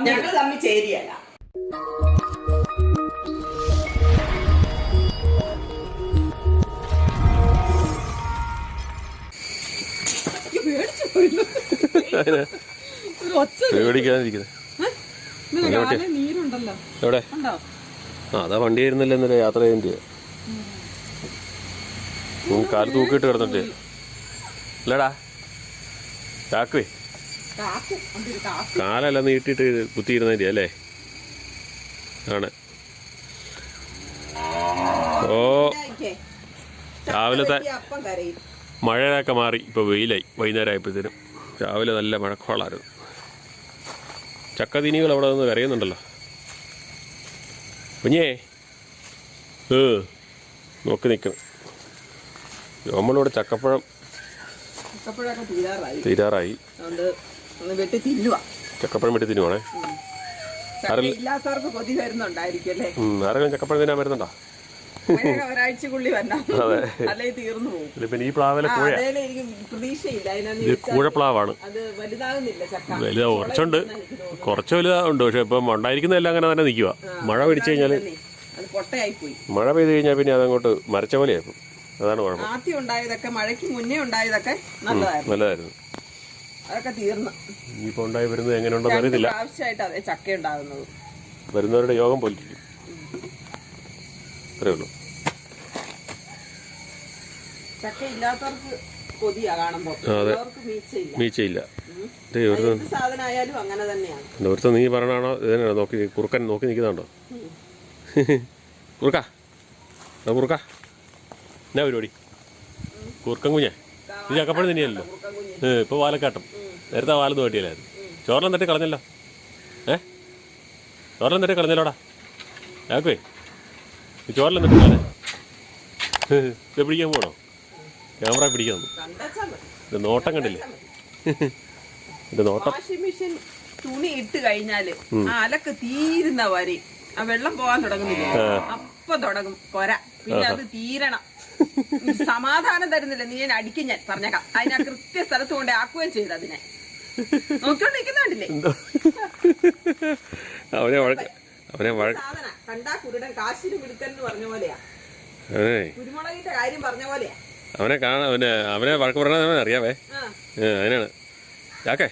ഞങ്ങൾ തമ്മിൽ ചേരിയല്ല. എവിടെ അതാ വണ്ടി ആയിരുന്നല്ലോ ഇന്നലെ യാത്ര ചെയ്യേണ്ടി. കാല് തൂക്കിയിട്ട് കിടന്നിട്ട് അല്ലടാ ചാക്കുവേ കാലല്ല നീട്ടിയിട്ട് കുത്തിയിരുന്നതിൻ്റെ അല്ലേ ആണ്. ഓ രാവിലത്തെ മഴയൊക്കെ മാറി ഇപ്പോൾ വെയിലായി. വൈകുന്നേരം ആയപ്പോഴത്തേനും രാവിലെ നല്ല മഴക്കോളായിരുന്നു. ചക്കതീനികൾ അവിടെ നിന്ന് കരയുന്നുണ്ടല്ലോ. കുഞ്ഞേ നോക്കി നിൽക്കണം. നമ്മളിവിടെ ചക്കപ്പഴം തീരാറായി. ചക്കപ്പഴം വെട്ടി തിന്നുവാണേ. ആരെങ്കിലും ചക്കപ്പഴം തിന്നാൻ വരുന്നുണ്ടോ? അതെ. പിന്നെ ഈ പ്ലാവിലെ കൂഴപ്ലാവാണ്. വലുതാ കുറച്ചുണ്ട്, കുറച്ച് വലുതാണ്ട്. പക്ഷെ ഇപ്പം ഉണ്ടായിരിക്കുന്നതെല്ലാം അങ്ങനെ തന്നെ നിൽക്കുക. മഴ പിടിച്ചു കഴിഞ്ഞാൽ മഴ പെയ്ത് കഴിഞ്ഞാൽ പിന്നെ അതങ്ങോട്ട് മരച്ച പോലെയായിരുന്നു. അതാണ് കുഴപ്പം. ആദ്യം ഉണ്ടായതൊക്കെ മഴയ്ക്ക് മുന്നേ ഉണ്ടായതൊക്കെ നല്ലതായിരുന്നു. അതൊക്കെ തീർന്നു. ഇനിയിപ്പോ ഉണ്ടായി വരുന്നത് എങ്ങനെയുണ്ടെന്ന് അറിയത്തില്ല. ആവശ്യമായിട്ട് അതെ ചക്ക ഉണ്ടാകുന്നത് വരുന്നവരുടെ യോഗം പോലിരിക്കും. അത്രേ ഉള്ളൂ. ചക്ക ഇല്ലാത്തവർക്ക് കൊതിയാ കാണുമ്പോ. മീച്ചയില്ല. സാധനമായാലും അങ്ങനെ തന്നെയാണ്. ഒരുത്ത നീ പറയണാണോ ഇതിനാണോ നോക്കി കുറുക്കൻ നോക്കി നിൽക്കുന്നുണ്ടോ? കുറുക്ക കുറുക്ക എന്നാ പരിപാടി? കുറുക്കൻ കുഞ്ഞേ നീ ചക്കപ്പഴം തന്നെയല്ലോ. ഇപ്പോൾ വാലക്കാട്ടും. നേരത്തെ വാലൊന്നും വേട്ടിയില്ലായിരുന്നു. ചോറെല്ലാം തട്ടി കളഞ്ഞല്ലോ. ചോറെല്ലാം തട്ടി കളഞ്ഞല്ലോടാ. ഞാക്കേ ഈ ചോറെല്ലാം തട്ടി കളഞ്ഞേ. ഇത് പിടിക്കാൻ പോകണോ? ക്യാമറ പിടിക്കാൻ ഇത് നോട്ടം കണ്ടില്ലേ? ഇത് നോട്ടം. വാഷിംഗ് മെഷീൻ തുണി ഇട്ട് കഴിഞ്ഞാല് അലക്ക് തീരുന്ന വരെ ആ വെള്ളം പോകാൻ തുടങ്ങുന്നില്ലേ, അപ്പൊ തുടങ്ങും കൊര. പിന്നെ അത് തീരണം. സമാധാനം തരുന്നില്ല. നീ ഞാൻ അടിക്കും, ഞാൻ പറഞ്ഞേക്കാം. അതിനാ കൃത്യ സ്ഥലത്ത് കൊണ്ട് ആക്കുകയും ചെയ്ത് അതിനെ നോക്കിക്കൊണ്ടിരിക്കുന്നുണ്ടില്ലേ. കണ്ടാ കുരുടൻ കാശിന് മിടുക്കൻ എന്ന് പറഞ്ഞ പോലെയാ. കുരുമുളകിന്റെ കാര്യം പറഞ്ഞ പോലെയാ. അവനെ കാണാൻ അവനെ വഴക്ക് പറയണ അറിയാവേ. അതിനാണ് ചാക്കേ.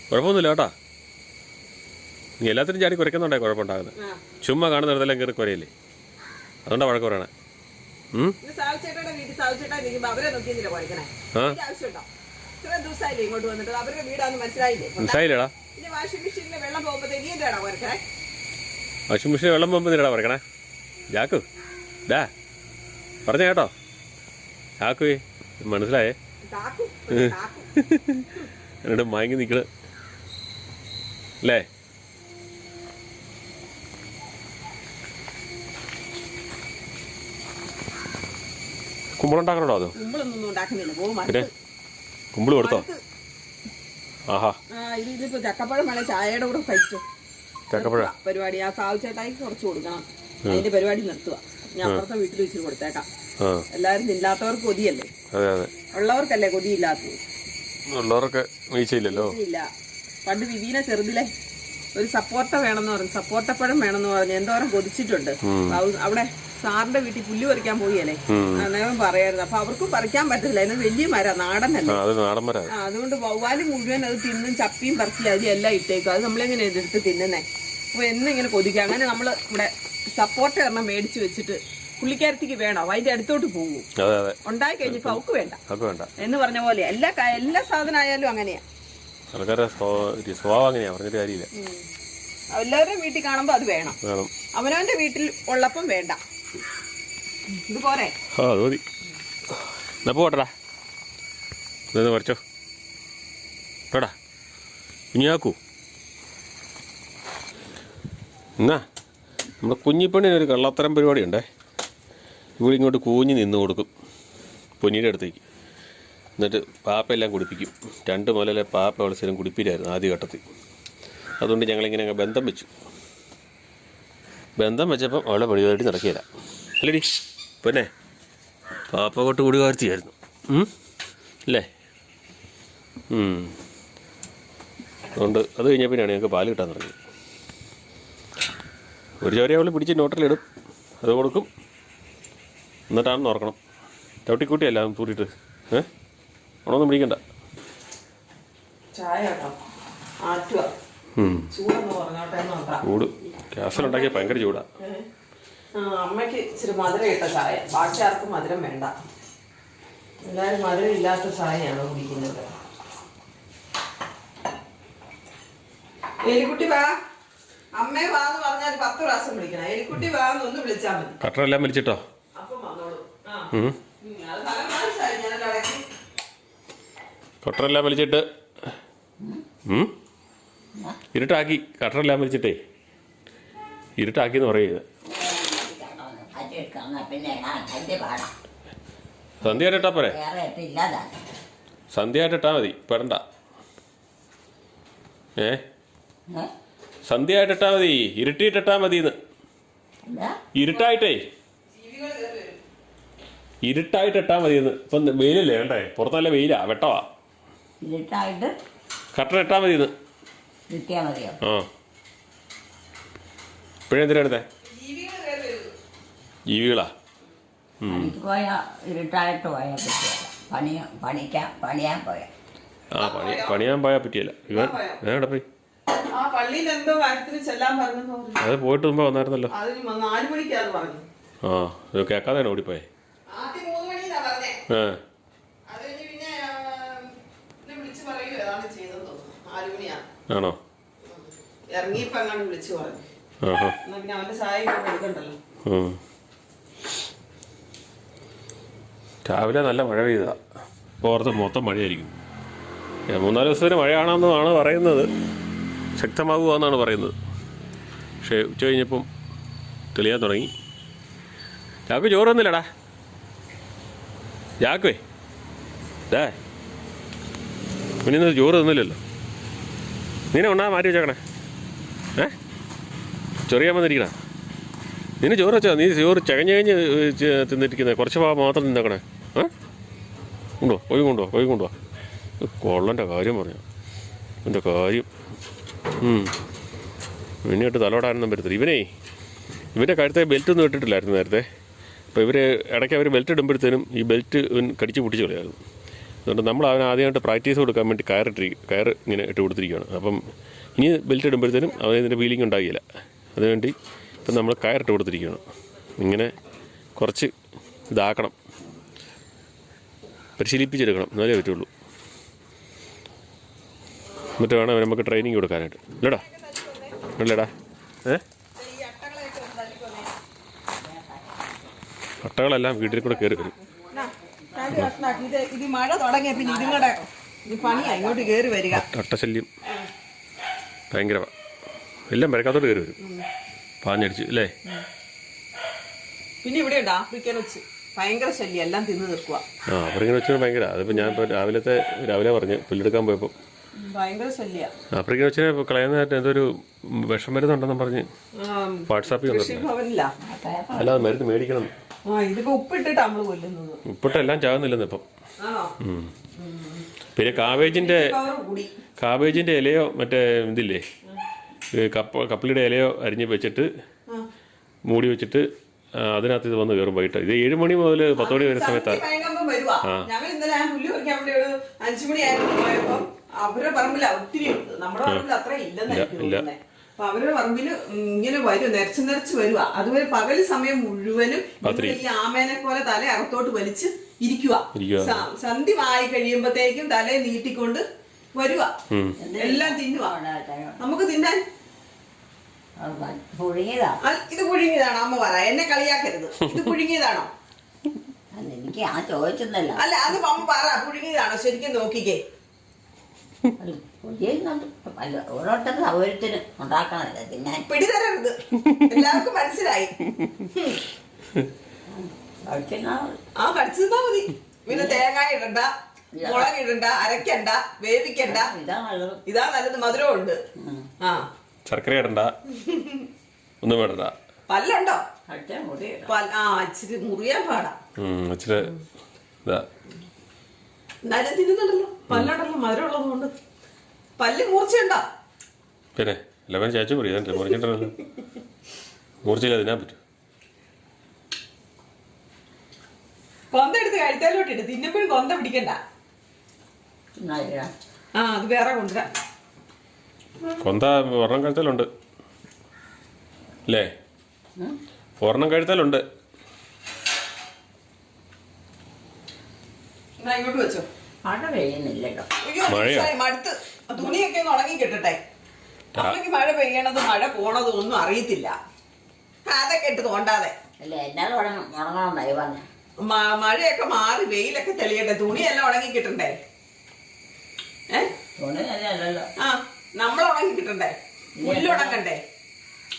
കുഴപ്പമൊന്നുമില്ല കേട്ടോ. നീ എല്ലാത്തിനും ചാടി കുരയ്ക്കുന്നുണ്ടേ കുഴപ്പമുണ്ടാകുന്നത്. ചുമ്മാ കാണുന്നിടത്തെല്ലാം കയറി കുരയില്ലേ. അതുകൊണ്ടാണ് വഴക്ക് പറയണേ. മനസ്സിലായില്ലേടാ? വാഷിംഗ് മെഷീൻ വെള്ളം പോകുമ്പോൾ നിന്നടാ പറയണേ. ജാക്കു ഡാ പറഞ്ഞ കേട്ടോ. ചാക്കു മനസ്സിലായേ? എന്നോട് മയങ്ങി നിൽക്കണ അല്ലേ? കുമ്പളുണ്ടാക്കണോ? അത് പിന്നെ കുമ്പിള് കൊടുത്തോ? ആഹാ ചക്കപ്പഴം വേണേ ചായയുടെ കൂടെ കഴിച്ചു. ചക്കപ്പഴം പരിപാടി ആ സാവുചേട്ടായി കുറച്ച് കൊടുക്കണം. അതിന്റെ പരിപാടി നിർത്തുക. ഞാൻ അപ്പുറത്തെ വീട്ടിൽ വെച്ചിട്ട് കൊടുത്തേക്കാം. എല്ലാരും ഇല്ലാത്തവർക്ക് കൊതിയല്ലേ, ഉള്ളവർക്കല്ലേ കൊതിയില്ലാത്തത്. ഉള്ളവർക്ക് വീഴ്ചയില്ലല്ലോ. ഇല്ല. പണ്ട് വിവീന ചെറുതിലെ ഒരു സപ്പോർട്ട വേണമെന്ന് പറഞ്ഞു, സപ്പോർട്ടപ്പഴം വേണമെന്ന് പറഞ്ഞു എന്തോരം കൊതിച്ചിട്ടുണ്ട്. അവിടെ സാറിന്റെ വീട്ടിൽ പുല്ല് പറിക്കാൻ പോയല്ലേ, അന്നേരം പറയായിരുന്നു. അപ്പൊ അവർക്കും പറിക്കാൻ പറ്റില്ല. അതിന് വലിയ മരം, നാടനല്ലേ. അതുകൊണ്ട് വവ്വാല് മുഴുവൻ അത് തിന്നും ചപ്പിയും പറിച്ച് അതിലെല്ലാം ഇട്ടേക്കും. അത് നമ്മളെങ്ങനെ എടുത്ത് തിന്നുന്നേ. അപ്പൊ എന്നിങ്ങനെ കൊതിക്കുക. അങ്ങനെ നമ്മള് ഇവിടെ സപ്പോർട്ട എണ്ണം മേടിച്ചു വെച്ചിട്ട് പുള്ളിക്കാരത്തിക്ക് വേണോ അതിന്റെ അടുത്തോട്ട് പോകും. ഉണ്ടായി കഴിഞ്ഞപ്പോ അവക്ക് വേണ്ട എന്ന് പറഞ്ഞ പോലെ എല്ലാ സാധനം ആയാലും അങ്ങനെയാ. എല്ലാവരുടെയും വീട്ടിൽ കാണുമ്പോ അത് വേണം. അവനവന്റെ വീട്ടിൽ ഉള്ളപ്പം വേണ്ട. ഇതുപോലെ പോട്ടടാ കുറച്ചോ കേടാ കുഞ്ഞാക്കൂ. എന്നാ നമ്മുടെ കുഞ്ഞിപ്പണ്ണിനൊരു കള്ളത്തരം പരിപാടി ഉണ്ടേ. ഇവിടെ ഇങ്ങോട്ട് കൂഞ്ഞ് നിന്ന് കൊടുക്കും പൊന്നിയുടെ അടുത്തേക്ക്. എന്നിട്ട് പാപ്പയെല്ലാം കുടിപ്പിക്കും. 2 മുതലേ പാപ്പ അവളെ കുടിപ്പില്ലായിരുന്നു ആദ്യഘട്ടത്തിൽ. അതുകൊണ്ട് ഞങ്ങളിങ്ങനെ ബന്ധം വെച്ചു. ബന്ധം വെച്ചപ്പം അവളെ പരിപാടി നടക്കില്ല അല്ലേടി പിന്നെ. പാപ്പ കൊണ്ട് കൂടി വാർത്തിയായിരുന്നു അല്ലേ? അതുകൊണ്ട് അത് കഴിഞ്ഞാൽ പിന്നെയാണ് ഞങ്ങൾക്ക് പാല് കിട്ടാൻ തുടങ്ങിയത്. ഒരു ചോര അവൾ പിടിച്ച് നോട്ടിലിടും, അത് കൊടുക്കും, എന്നിട്ടാണെന്ന് ഓർക്കണം. ചവിട്ടിക്കൂട്ടിയല്ല പൂട്ടിയിട്ട് ഉണൊന്നും പിടിക്കണ്ട. ചായ കേട്ടോ ആറ്റുക, ചൂടെന്ന് പറഞ്ഞോട്ടെ നോക്കാം. ചൂട് ഗ്യാസിലുണ്ടാക്കിയ ഭയങ്കര ചൂടാ. അമ്മയ്ക്ക് ഇച്ചിരി മധുരം ഇട്ട ചായ, ബാക്കി ആർക്കും മധുരം വേണ്ട. എല്ലാവരും മധുരം ഇല്ലാത്ത ചായയാണ് കുടിക്കുന്നത്. എലിക്കുട്ടി വാ, അമ്മേ വാന്ന് പറഞ്ഞാൽ 10 പ്രാവശ്യം വിളിക്കണം. എലിക്കുട്ടി വാന്ന് ഒന്ന് വിളിച്ചാൽ മതി. കട്ടറെല്ലാം വലിച്ചിട്ടോ? അപ്പം വന്നോളൂ. കട്ടറെല്ലാം വലിച്ചിട്ട് ഇരുട്ടാക്കി. കട്ടറെല്ലാം വലിച്ചിട്ടേ ഇരുട്ടാക്കിന്ന് പറയുന്നത്. സന്ധ്യയായിട്ട് ഇട്ടാ പോരെ? സന്ധ്യയായിട്ട് ഇട്ടാ മതി, പെടണ്ട. സന്ധ്യയായിട്ട് ഇട്ടാ മതി, ഇരുട്ടിയിട്ടിട്ടാ മതിന്ന്. ഇരുട്ടായിട്ടേ ഇരുട്ടായിട്ടിട്ടാ മതിയെന്ന്. ഇപ്പം വെയിലല്ലേ വേണ്ടേ? പുറത്തല്ല വെയിലാ, വെട്ടവാ. കട്ടർ ഇട്ടാ മതിയെന്ന്. ആ ഇപ്പോഴെന്തിനാ എടുത്തേ? ജീവികളാ? പണിയാൻ പോയാ പറ്റിയല്ല. ഇവൻ എവിടെ പോയി? അത് പോയിട്ട് മുമ്പ് വന്നായിരുന്നല്ലോ. ആ ഇത് കേൾക്കാതെയാണ് ഓടിപ്പോയെ. ആണോ? രാവിലെ നല്ല മഴ പെയ്താ, പുറത്ത് മൊത്തം മഴയായിരിക്കും. 3-4 ദിവസത്തിന് മഴയാണെന്നാണ് പറയുന്നത്, ശക്തമാകുകയെന്നാണ് പറയുന്നത്. പക്ഷേ ഉച്ച കഴിഞ്ഞപ്പം തെളിയാൻ തുടങ്ങി. ചാക്ക് ചോറ് വന്നില്ലടാ. ചാക്കുവേ പിന്നെ ചോറ് തന്നില്ലല്ലോ. നിന്നെ ഉണ്ണാ മാറ്റി വെച്ചേക്കണേ. ചെറിയാൻ വന്നിരിക്കണ. നിന്നെ ചോറ് വെച്ചാ? നീ ചോറ് ചകഞ്ഞ് തിന്നിരിക്കുന്നത്, കുറച്ച് ഭാഗം മാത്രം തിന്നേക്കണേ. കൊണ്ടുവാ, പോയി കൊണ്ടുവാ. കൊള്ളൻ്റെ കാര്യം പറഞ്ഞു, എൻ്റെ കാര്യം. ഇനിയിട്ട് തലോടാനൊന്നും പറ്റത്തില്ല. ഇവൻ്റെ കഴുത്തെ ബെൽറ്റൊന്നും ഇട്ടിട്ടില്ലായിരുന്നു നേരത്തെ. അപ്പോൾ ഇടയ്ക്ക് അവർ ബെൽറ്റ് ഇടുമ്പോഴത്തേനും ഈ ബെൽറ്റ് കടിച്ച് പൊട്ടിച്ച് കളയായിരുന്നു. അതുകൊണ്ട് നമ്മൾ അവന് ആദ്യമായിട്ട് പ്രാക്ടീസ് കൊടുക്കാൻ വേണ്ടി കയർ ഇങ്ങനെ ഇട്ട് കൊടുത്തിരിക്കുകയാണ്. അപ്പം ഇനി ബെൽറ്റ് ഇടുമ്പോഴത്തേനും അവന് ഇതിൻ്റെ ഫീലിംഗ് ഉണ്ടാകില്ല. അതുവേണ്ടി ഇപ്പം നമ്മൾ കയറിട്ട് കൊടുത്തിരിക്കുകയാണ്. ഇങ്ങനെ കുറച്ച് ഇതാക്കണം, പരിശീലിപ്പിച്ചെടുക്കണം, എന്നാലേ പറ്റുള്ളൂ. എന്നിട്ട് വേണം നമുക്ക് ട്രെയിനിങ് കൊടുക്കാനായിട്ട്. അല്ലേടാ? അട്ടകളെല്ലാം വീട്ടിൽ കൂടെ കയറി വരും. മഴ തുടങ്ങിയ പിന്നെ ഇതുങ്ങളുടെ പണിയാ ഇങ്ങോട്ട് കയറി വരിക. അട്ടശല്യം ഭയങ്കരമാണ്. എല്ലാം വരക്കാത്തോട്ട് കയറി വരും, പാഞ്ഞടിച്ച് അല്ലേ? പിന്നെ ഇവിടെ ഉണ്ട് ആഫ്രിക്കൻ വെച്ച് ഭയങ്കര ശല്യം, എല്ലാം തിന്ന് തീർക്കുക. ആഫ്രിക്കൻ വെച്ച് ഭയങ്കര. അതിപ്പോൾ ഞാൻ ഇപ്പോൾ രാവിലെ പറഞ്ഞ് പുല്ലെടുക്കാൻ പോയപ്പോൾ ഭയങ്കര ശല്യ. ആഫ്രിക്കൻ വെച്ചിനെ കളയുന്നതായിട്ട് എന്തൊരു വിഷം മരുന്നുണ്ടെന്നും പറഞ്ഞ് വാട്സാപ്പിൽ വന്നിട്ടില്ല. അല്ലാതെ മരുന്ന് മേടിക്കണം. ഇതിപ്പോ ഉപ്പിട്ടിട്ട് നമ്മള് കൊല്ലുന്നത്. ഉപ്പിട്ട് എല്ലാം ചാകുന്നില്ലെന്ന് ഇപ്പം. പിന്നെ കാബേജിന്റെ ഇലയോ മറ്റേ ഇതില്ലേ, കപ്പലിയുടെ ഇലയോ അരിഞ്ഞ് വെച്ചിട്ട് മൂടി വെച്ചിട്ട് അതിനകത്ത് ഇത് വന്ന് കയറും വൈകിട്ട്. ഇത് 7 മണി മുതൽ 10 മണി വരെ സമയത്താണ്. ഞങ്ങൾ ഇന്നലെ പുല്ല് പറിക്കാൻ വേണ്ടി ഒരു 5 മണിയായിരുന്നു പോയപ്പോ അവരുടെ പറമ്പില ഒത്തിരി ഉണ്ട്, നമ്മുടെ പറമ്പിൽ അത്ര ഇല്ലെന്നായിരിക്കും. അപ്പൊ അവരുടെ പറമ്പില് ഇങ്ങനെ വരും, നിറച്ച് വരുക. അതുവരെ പകല് സമയം മുഴുവനും ഈ ആമേനെ പോലെ തല അകത്തോട്ട് വലിച്ച് ഇരിക്കുക. സന്ധ്യ ആയി കഴിയുമ്പോഴത്തേക്കും തലയെ നീട്ടിക്കൊണ്ട് വരുക, എല്ലാം തിന്നുക. നമുക്ക് തിന്നാൻ ഇത് പുഴുങ്ങിയതാണോ? അമ്മ പറ, എന്നെ കളിയാക്കരുത്. ഇത് പുഴുങ്ങിയതാണോ? അല്ല അത് അമ്മ പറ, പുഴുങ്ങിയതാണോ? ശരിക്കും നോക്കിക്കേ. ഓരോരുത്തരുടെ സൗകര്യത്തിന് ഉണ്ടാക്കണല്ലേ തിന്നാൻ. പിടിതരരുത്, എല്ലാവർക്കും മനസ്സിലായി. കടിച്ചു തിന്നാ മതി. പിന്നെ തേങ്ങ ഇടണ്ട, മുളക് ഇടണ്ട, അരക്കണ്ട, വേവിക്കണ്ട. ഇതാ നല്ലത്. മധുരം ഉണ്ട്. ശർക്കര ഇടണ്ട, ഒന്നും വേണ്ട. പല്ലുണ്ടോ? ഇച്ചിരി മുറിയാൻ പാടാ. എന്നാലും തിന്നുന്നുണ്ടല്ലോ, പല്ലുണ്ടല്ലോ, മധുരം ഉള്ളത് കൊണ്ട്. പല്ല് മൂർച്ചയുണ്ടോ? പിന്നെ എല്ലാവരും ചേച്ചു പറയും അതല്ലേ മുറിച്ചിട്ടല്ലോ. മുറിച്ചില്ല തിന്നാൻ പറ്റും. കൊന്ത എടുത്ത് കഴുത്തേലോട്ടിട്ട് തിന്നുമ്പോഴും കൊന്ത പിടിക്കണ്ട. ആ അത് വേറെ കൊണ്ടുവരാം. കൊന്ത ഒരെണ്ണം കഴുത്തലുണ്ട് അല്ലേ? ഒരെണ്ണം കഴുത്തലുണ്ട്. എന്നാ ഇങ്ങോട്ട് വെച്ചോ. മഴ പെയ്യുന്നില്ലല്ലോ. മഴയോ? മടുത്ത് തുണിയൊക്കെ ഒന്ന് ഉണങ്ങി കിട്ടട്ടെ. അല്ലെങ്കിൽ മഴ പെയ്യണത് മഴ പോണതും ഒന്നും അറിയത്തില്ല. അതൊക്കെ ഇട്ട് തോണ്ടാതെ. അല്ല എന്നാലും ഉണങ്ങണമെന്നായി പറഞ്ഞ. മഴയൊക്കെ മാറി വെയിലൊക്കെ തെളിയട്ടെ. തുണിയെല്ലാം ഉണങ്ങി കിട്ടണ്ടേ? തുണി തന്നെയല്ലല്ലോ. ആ നമ്മൾ ഉണങ്ങി കിട്ടണ്ടേ? പുല്ലുണങ്ങണ്ടേ?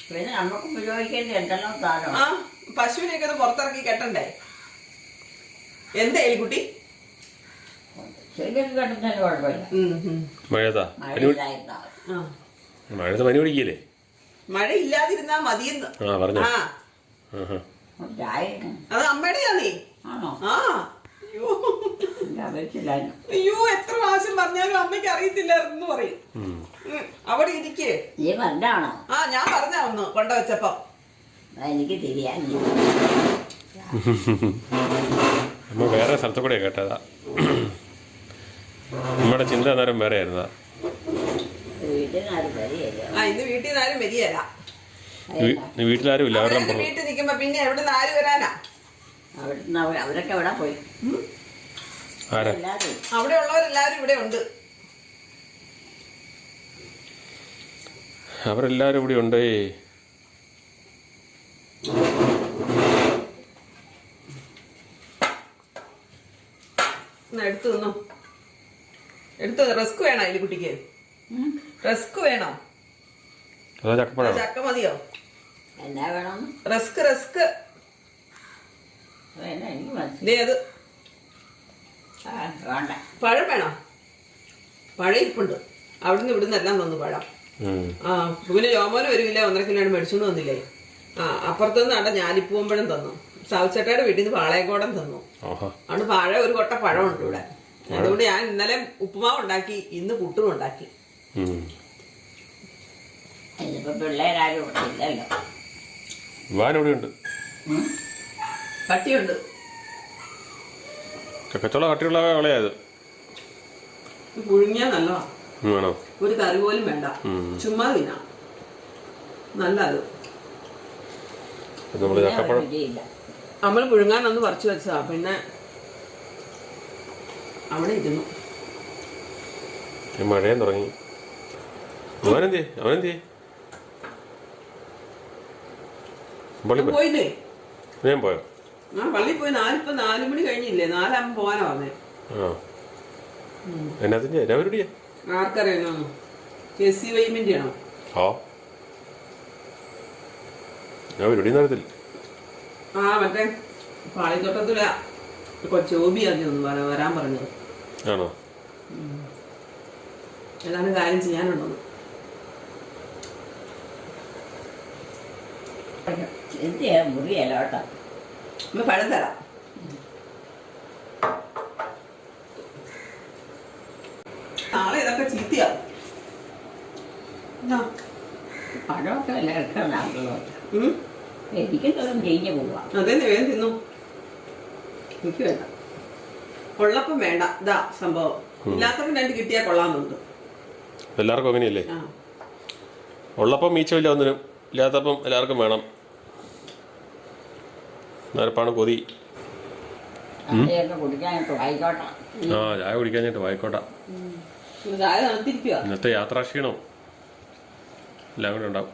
പിന്നെ നമുക്ക് ഉപയോഗിക്കേണ്ട എന്തെല്ലാം സാധനം. ആ പശുവിനെയൊക്കെ ഒന്ന് പുറത്തിറക്കി കെട്ടണ്ടേ? എന്താ എലിക്കുട്ടി? ശരിക്കും കെട്ടുന്നതിന് കുഴപ്പമില്ല. മഴയത്താ മഴയത്ത് പനി പിടിക്കില്ലേ? മഴ ഇല്ലാതിരുന്നാ മതിയെന്ന്. ആ പറഞ്ഞു. ആ അത് അമ്മയുടെയാന്നേ. ആണോ? ആ അയ്യോ എത്ര പ്രാവശ്യം പറഞ്ഞാലും അമ്മയ്ക്ക് അറിയത്തില്ലായിരുന്നു പറയും. അവിടെ ഇരിക്കേ. നീ പറഞ്ഞാണോ? ആ ഞാൻ പറഞ്ഞ ഒന്ന് കൊണ്ടുവച്ചപ്പോ. എനിക്ക് തിരിയാൻ നമ്മൾ വേറെ സ്ഥലത്തു കൂടെ കേട്ടതാ. നമ്മുടെ ചിന്ത അന്നേരം വേറെ ആയിരുന്നതാ. ഇന്ന് വീട്ടിൽ നിന്ന് ആരും വരികയല്ല. വീട്ടിലാരും ഇല്ല. അവരുടെ വീട്ടിൽ നിൽക്കുമ്പോ പിന്നെ എവിടെ നിന്ന് ആര് വരാനാ? അവരൊക്കെ എവിടെ പോയി? അവിടെ ഉള്ളവരെല്ലാരും ഇവിടെ ഉണ്ട്. അവരെല്ലാരും ഇവിടെ ഉണ്ട്. എടുത്തു തിന്നോ. എടുത്തു. റസ്ക് വേണോ അതിൽ കുട്ടിക്ക്? റസ്ക് വേണോ? ചക്ക മതിയോ? എന്നാ വേണം? Rusk rusk. അത് പഴം വേണോ? പഴം ഇരിപ്പുണ്ട്. അവിടുന്ന് ഇവിടുന്ന് എല്ലാം തന്നു പഴം. ആ പിന്നെ ജോമോന് 1 കിലോ 1.5 കിലോ മേടിച്ചോണ്ട് വന്നില്ലേ? ആ അപ്പുറത്തുനിന്ന് അവിടെ ഞാലിപ്പൂവമ്പഴം തന്നു. സാവുച്ചട്ടയുടെ വീട്ടിൽ നിന്ന് പാളയക്കോടൻ തന്നു. അതുകൊണ്ട് പഴം ഒരു കൊട്ട പഴമുണ്ട് ഇവിടെ. അതുകൊണ്ട് ഞാൻ ഇന്നലെ ഉപ്പുമാവ് ഉണ്ടാക്കി, ഇന്ന് പുട്ടും ഉണ്ടാക്കി. പിള്ളേരാരും ഇല്ലല്ലോ. വാനിവിടെയുണ്ട്. കട്ടിയുണ്ട്. ചക്കച്ചോള കട്ടിയുള്ള കളയത്. പുഴുങ്ങിയാ നല്ലതാ. വേണോ? ഒരു കറി പോലും വേണ്ട. ചുമ്മാ തിന്നാം. നല്ലത്. നമ്മൾ പുഴുങ്ങാനൊന്ന് പറിച്ചു വെച്ചതാ. പിന്നെ അവിടെ ഇരുന്നു. മഴയും തുടങ്ങി. അവനെന്തേ? പോയില്ലേ? ഞാൻ പോയോ? ആ പള്ളി പോയി. 4 മണി കഴിഞ്ഞില്ലേ? 4 പോവാനാ വന്നേ. എന്നാ പരിപാടിയാ? ആർക്കറിയാനോ? കെസി വൈമിന്റെ ആണോ? ഞാൻ പരിപാടി നടത്തില്ല. ആ മറ്റേ പാളിത്തോട്ടത്തില കൊച്ചോബിയാദ്യം ഒന്ന് വരാൻ പറഞ്ഞത്. ആണോ? ഏതാണ്ട് കാര്യം ചെയ്യാനുണ്ടെന്ന്. എന്തിയാ മുറിയല്ല കേട്ടോ. ഒന്ന് പഴം തരാം. നാളെ ഇതൊക്കെ ചീത്തയാ. പഴമൊക്കെ എല്ലാവർക്കും എനിക്കൊന്നും കഴിഞ്ഞു പോവാം. അതെന്നെ വേഗം തിന്നു. എനിക്ക് വേണ്ട. കൊള്ളപ്പം വേണ്ട. ഇതാ സംഭവം. ഇല്ലാത്തപ്പം 2 കിട്ടിയാൽ കൊള്ളാമെന്നുണ്ട്. എല്ലാവർക്കും അങ്ങനെയല്ലേ? ഉള്ളപ്പം മീച്ചമില്ല ഒന്നിനും. ഇല്ലാത്തപ്പം എല്ലാവർക്കും വേണം. നേരപ്പാണ് കൊതി. ചായ കുടിക്കാനായിട്ട് വായിക്കോട്ടെ. ഇന്നത്തെ യാത്രാക്ഷീണം എല്ലാം കൂടെ ഉണ്ടാവും.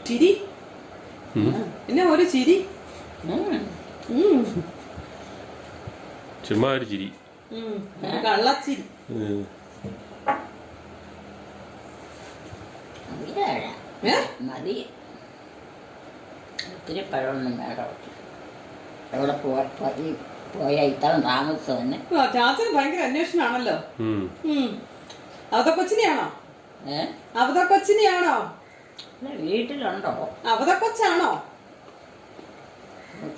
ചിരി പിന്നെ ഒരു ചിരി. ചുമ്മാ ഒരു ചിരി. കള്ളച്ചിരി. മതി. ഒത്തിരി പഴമൊന്നും വേണ്ട. അവിടെ പോയാൽ ഇത്ര താമസം തന്നെ. ചാച്ചന് ഭയങ്കര അന്വേഷണമാണല്ലോ. അവതക്കൊച്ചിനെയാണോ? അവതക്കൊച്ചിനെയാണോ? വീട്ടിലുണ്ടോ? അവതക്കൊച്ചാണോ?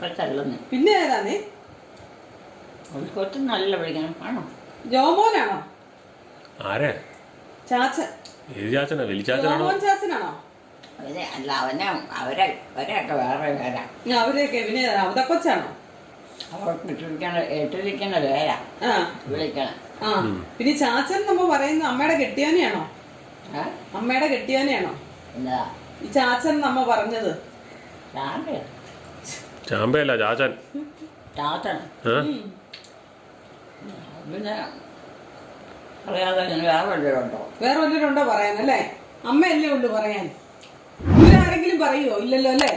കൊച്ചല്ലെന്ന്. പിന്നെ ഏതാന്നേ? കൊച്ചു നല്ല വിളിക്കണം ആണോ? ജോമോനാണോ? ആരെ? ചാച്ചൻ. ഏത് ചാച്ചനാ? വലിയ ചാച്ചനാണോ? ജോമോൻ ചാച്ചനാണോ? അവനെ അല്ല അവരെയൊക്കെ വേറെ പേരാ. അവരെയൊക്കെ പിന്നെ അവത കൊച്ചാണോ? അവർക്ക് ഇട്ടിരിക്കുന്ന പേരാ ആ വിളിക്കണം. ആ പിന്നെ ചാച്ചൻ നമ്മ പറയുന്ന അമ്മയുടെ കെട്ടിയാനെയാണോ? അമ്മയുടെ കെട്ടിയാനെയാണോ എന്താ ഈ ചാച്ചൻ നമ്മ പറഞ്ഞത്? ചാമ്പയോ? ചാമ്പയല്ല ചാച്ചൻ. ചാത്തൻ ഏ? പിന്നെ അറിയാതെ ഇങ്ങനെ വേറെ വല്ലവരുണ്ടോ? വേറെ വല്ലവരുണ്ടോ പറയാനല്ലേ? അമ്മയല്ലേ ഉള്ളു പറയാൻ. ഇവരാരെങ്കിലും പറയുവോ? ഇല്ലല്ലോ അല്ലേ?